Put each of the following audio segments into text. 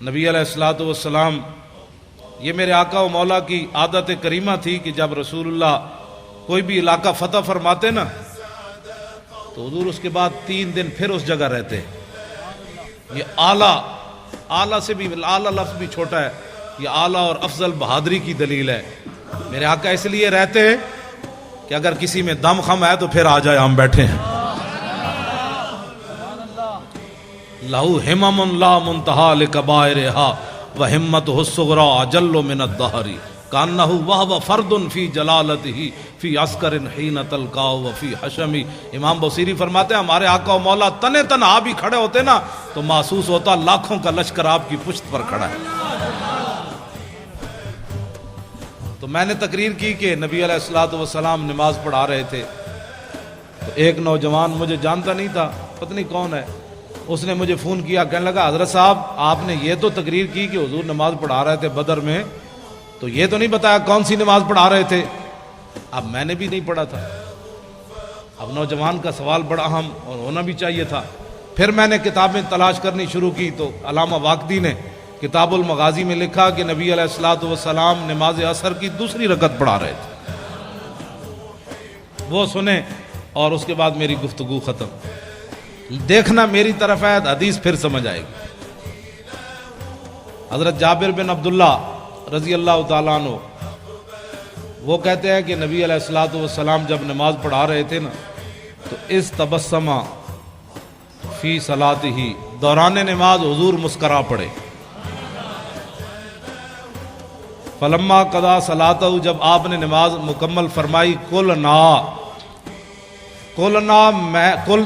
نبی علیہ الصلوۃ والسلام، یہ میرے آقا و مولا کی عادت کریمہ تھی کہ جب رسول اللہ کوئی بھی علاقہ فتح فرماتے نا تو حضور اس کے بعد 3 دن پھر اس جگہ رہتے۔ یہ اعلیٰ سے بھی، اعلیٰ لفظ بھی چھوٹا ہے، یہ اعلیٰ اور افضل بہادری کی دلیل ہے۔ میرے آقا اس لیے رہتے ہیں کہ اگر کسی میں دم خم ہے تو پھر آ جائے، ہم بیٹھے ہیں۔ لہو ہمم لا منتہا لکبائرہا وہمتہ الصغریٰ اجل من الدہر کانہ وہو فرد فی جلالتہ فی عسکر حین تلقاہ وفی حشم۔ امام بصیری فرماتے ہیں ہمارے آقا و مولا تنے تنہا بھی کھڑے ہوتے نا تو محسوس ہوتا لاکھوں کا لشکر آپ کی پشت پر کھڑا ہے۔ تو میں نے تقریر کی کہ نبی علیہ الصلوۃ والسلام نماز پڑھا رہے تھے، تو ایک نوجوان مجھے جانتا نہیں تھا، پتہ نہیں کون ہے، اس نے مجھے فون کیا، کہنے لگا حضرت صاحب آپ نے یہ تو تقریر کی کہ حضور نماز پڑھا رہے تھے بدر میں، تو یہ تو نہیں بتایا کون سی نماز پڑھا رہے تھے۔ اب میں نے بھی نہیں پڑھا تھا، اب نوجوان کا سوال بڑا اہم اور ہونا بھی چاہیے تھا۔ پھر میں نے کتابیں تلاش کرنی شروع کی تو علامہ واقدی نے کتاب المغازی میں لکھا کہ نبی علیہ الصلوۃ والسلام نماز عصر کی 2 رکعت پڑھا رہے تھے۔ وہ سنیں اور اس کے بعد میری گفتگو ختم۔ دیکھنا میری طرف ہے، حدیث پھر سمجھ آئے گی۔ حضرت جابر بن عبداللہ رضی اللہ تعالیٰ عنہ وہ کہتے ہیں کہ نبی علیہ الصلوۃ والسلام جب نماز پڑھا رہے تھے نا تو اس تبسمہ فی صلاتہ، دوران نماز حضور مسکرا پڑے۔ فلما قضا صلاتہ، جب آپ نے نماز مکمل فرمائی، کل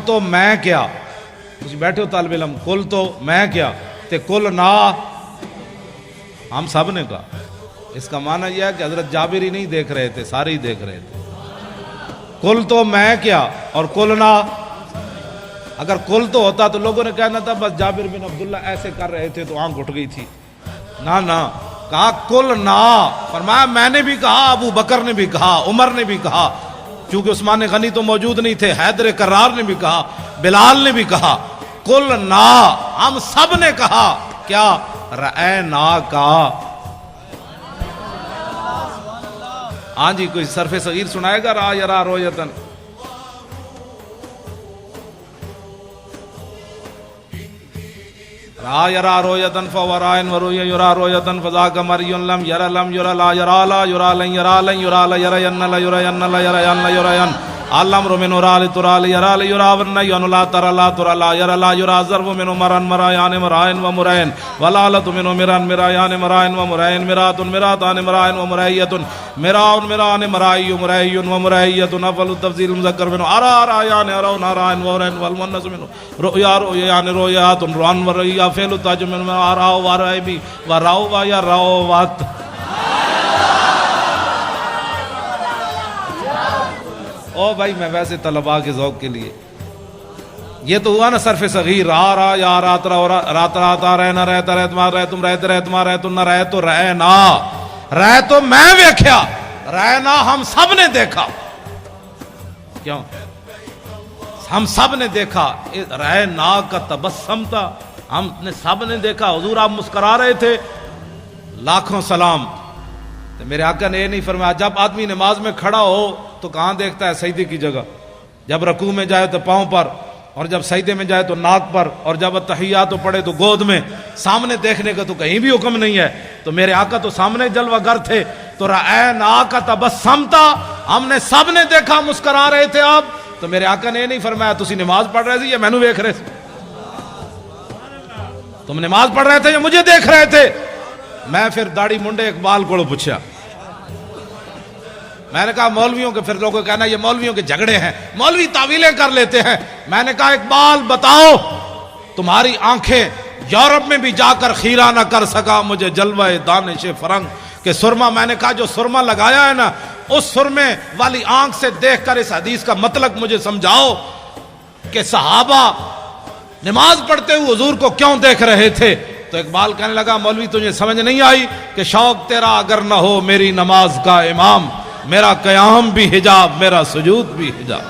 تو میں کیا، تسی بیٹھے ہو طالب علم، کل تو میں کیا تے کل نا ہم سب نے کہا۔ اس کا معنی یہ ہے کہ حضرت جابر ہی نہیں دیکھ رہے تھے، سارے ہی دیکھ رہے تھے۔ کل تو میں کیا اور کل نا، اگر کل تو ہوتا تو لوگوں نے کہنا تھا بس جابر بن عبداللہ ایسے کر رہے تھے تو آنکھ اٹھ گئی تھی۔ نہ کہا کل نا، فرمایا میں نے بھی کہا، ابو بکر نے بھی کہا، عمر نے بھی کہا، چونکہ عثمان غنی تو موجود نہیں تھے، حیدر کرار نے بھی کہا، بلال نے بھی کہا، کل نا، ہم سب نے کہا۔ کیا رأینا کا؟ ہاں جی، کوئی صرف صغیر سنائے گا؟ را یرا رویتن، را یرا رویتن فورائن وروی یرا رویتن فذاک مریون لم یرا لم یرا لا یرا لا یرا لن یرا لن یرا لا یرا ین لا یرا ین لا یرا ین لا یرا ین علم رو من را لترا لیرا لیرا ورن ین لا ترا لا ترا لا یرا لا یرا ضرب من مرن مرایان مرائن و مرائن ولالت من مرن مرایان مرائن و مرائن مرات مراتان مرائن و مرائیت مراؤن مران مرائی مرائی و مرائیت افل التفضیل مذکر من ارا رایان ارون ارائن و ارائن والمنس من رؤیا رؤیان رؤیات روان و رؤیا فعل التاج من آراؤ و رائبی و راؤ و یا راؤ وات۔ او بھائی میں ویسے طلباء کے ذوق کے لیے، یہ تو ہوا نا صرف صغیر، را یا رات رات رہ نہ رہتا رہت مار رہ تم رہتے رہت مار رہ تم نہ رہ تو رہ نا، رہ تو میں ویکھیا، رہ نا ہم سب نے دیکھا۔ کیوں؟ ہم سب نے دیکھا، رہ نا کا تبسم تھا، ہم نے سب نے دیکھا، حضور آپ مسکرا رہے تھے۔ لاکھوں سلام۔ تو میرے آقا نے یہ نہیں فرمایا جب آدمی نماز میں کھڑا ہو تو کہاں دیکھتا ہے؟ سجدے کی جگہ، جب رکوع میں جائے تو پاؤں پر، اور جب سجدے میں جائے تو ناک پر، اور جب التحیات پڑھے تو گود میں، سامنے دیکھنے کا تو کہیں بھی حکم نہیں ہے۔ تو میرے آقا تو سامنے جلوہ گر تھے، تو رأینا کا تبسم تھا، ہم نے سب نے دیکھا، مسکرا رہے تھے آپ۔ تو میرے آقا نے یہ نہیں فرمایا تسی نماز پڑھ رہے تھے یا مینوں دیکھ رہے تھے، تم نماز پڑھ رہے تھے یا مجھے دیکھ رہے تھے۔ میں پھر داڑھی منڈے اقبال کو پوچھا، میں نے کہا مولویوں کے، پھر لوگوں کہنا یہ مولویوں کے جھگڑے ہیں، مولوی تعویلیں کر لیتے ہیں۔ میں نے کہا اقبال بتاؤ، تمہاری آنکھیں یورپ میں بھی جا کر خیرہ نہ کر سکا مجھے جلوہ دانش فرنگ کہ سرما، میں نے کہا جو سرما لگایا ہے نا، اس سرمے والی آنکھ سے دیکھ کر اس حدیث کا مطلب مجھے سمجھاؤ کہ صحابہ نماز پڑھتے ہوئے حضور کو کیوں دیکھ رہے تھے۔ تو اقبال کہنے لگا مولوی تجھے سمجھ نہیں آئی کہ شوق تیرا اگر نہ ہو میری نماز کا امام، میرا قیام بھی حجاب، میرا سجود بھی حجاب۔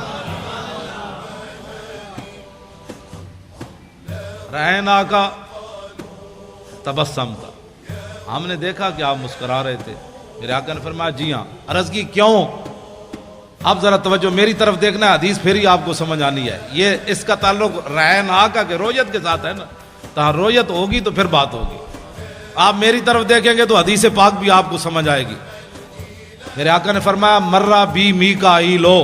رہنا کا فتبسم تھا، ہم نے دیکھا کہ آپ مسکرا رہے تھے۔ میرے آقا نے فرمایا جی ہاں۔ عرض کی کیوں؟ اب ذرا توجہ میری طرف دیکھنا، حدیث پھر ہی آپ کو سمجھ آنی ہے۔ یہ اس کا تعلق رعین آقا کے رویت کے ساتھ ہے نا، تو رویت ہوگی تو پھر بات ہوگی۔ آپ میری طرف دیکھیں گے تو حدیث پاک بھی آپ کو سمجھ آئے گی۔ میرے آقا نے فرمایا مرہ بی میکائیلو،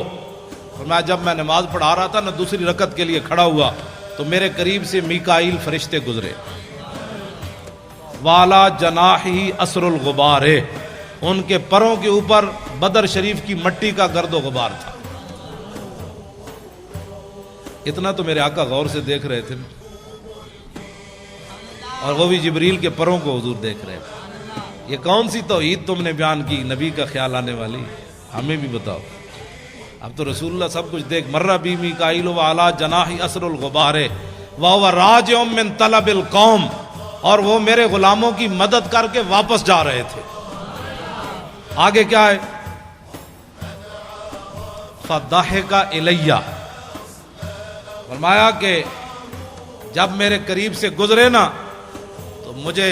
فرمایا جب میں نماز پڑھا رہا تھا نا، دوسری رکعت کے لیے کھڑا ہوا تو میرے قریب سے میکائیل فرشتے گزرے۔ والا جناحی اسر الغبار، ان کے پروں کے اوپر بدر شریف کی مٹی کا گرد و غبار تھا۔ اتنا تو میرے آقا غور سے دیکھ رہے تھے، اور وہ بھی جبریل کے پروں کو حضور دیکھ رہے تھے۔ یہ کون سی توحید تم نے بیان کی نبی کا خیال آنے والی؟ ہمیں بھی بتاؤ۔ اب تو رسول اللہ سب کچھ دیکھ، مرہ بی میکائیل وعلی جناح اسر الغبار وہو راجع من طلب القوم، اور وہ میرے غلاموں کی مدد کر کے واپس جا رہے تھے۔ آگے کیا ہے؟ فضحک الیہ، فرمایا کہ جب میرے قریب سے گزرے نا تو مجھے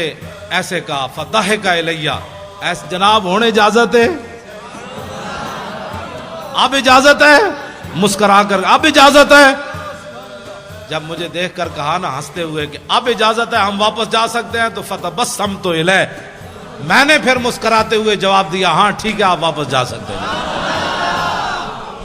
ایسے کہا، فضحک الیہ، ایسے جناب ہونے اجازت ہے؟ اب اجازت ہے؟ مسکرا کر اب اجازت ہے؟ جب مجھے دیکھ کر کہا نا ہنستے ہوئے کہ اب اجازت ہے، ہم واپس جا سکتے ہیں، تو فتبسمت الیہ، میں نے پھر مسکراتے ہوئے جواب دیا ہاں ٹھیک ہے آپ واپس جا سکتے ہیں۔